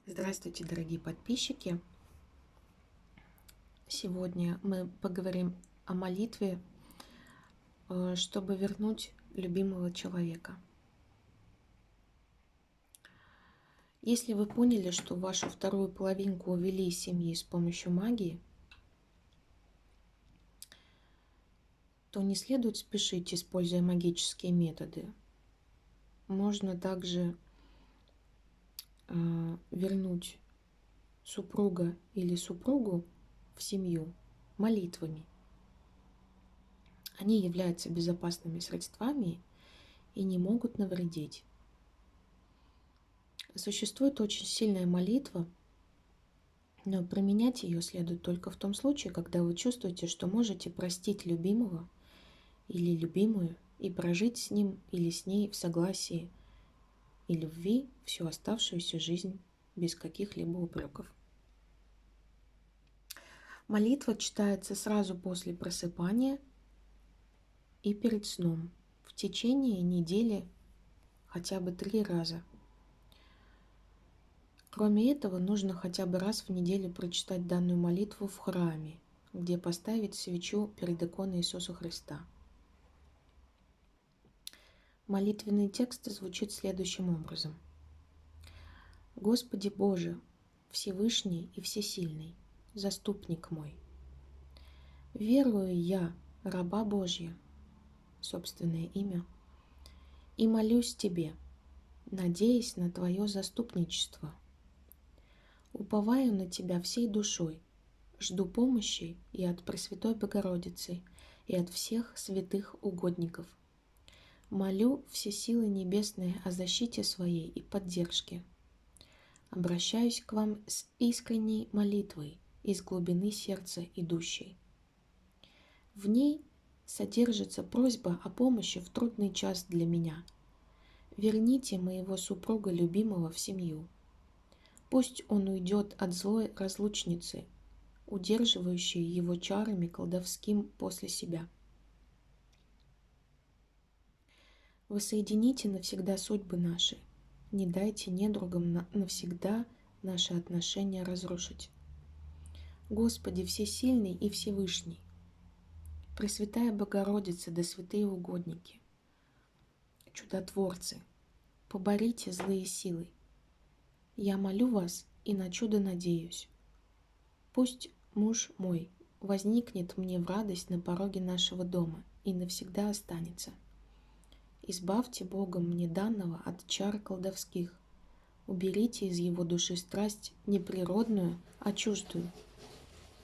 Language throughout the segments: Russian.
Здравствуйте, дорогие подписчики! Сегодня мы поговорим о молитве, чтобы вернуть любимого человека. Если вы поняли, что вашу вторую половинку увели из семьи с помощью магии, то не следует спешить, используя магические методы. Можно также вернуть супруга или супругу в семью молитвами. Они являются безопасными средствами и не могут навредить. Существует очень сильная молитва, но применять ее следует только в том случае, когда вы чувствуете, что можете простить любимого или любимую и прожить с ним или с ней в согласии и любви всю оставшуюся жизнь без каких-либо упреков. Молитва читается сразу после просыпания и перед сном в течение недели хотя бы 3 раза. Кроме этого, нужно хотя бы раз в неделю прочитать данную молитву в храме, где поставить свечу перед иконой Иисуса Христа. Молитвенный текст звучит следующим образом. «Господи Боже, Всевышний и Всесильный, заступник мой, верую я, раба Божья, собственное имя, и молюсь Тебе, надеясь на Твое заступничество. Уповаю на Тебя всей душой, жду помощи и от Пресвятой Богородицы, и от всех святых угодников. Молю все силы небесные о защите своей и поддержке. Обращаюсь к вам с искренней молитвой из глубины сердца идущей. В ней содержится просьба о помощи в трудный час для меня. Верните моего супруга любимого в семью. Пусть он уйдет от злой разлучницы, удерживающей его чарами колдовским после себя. Воссоедините навсегда судьбы наши, не дайте недругам навсегда наши отношения разрушить. Господи Всесильный и Всевышний, Пресвятая Богородица да святые угодники, чудотворцы, поборите злые силы. Я молю вас и на чудо надеюсь. Пусть муж мой возникнет мне в радость на пороге нашего дома и навсегда останется. Избавьте Богом мне данного от чар колдовских. Уберите из его души страсть не природную, а чуждую.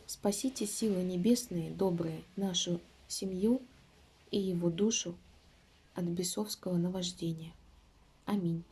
Спасите силы небесные, добрые, нашу семью и его душу от бесовского наваждения. Аминь.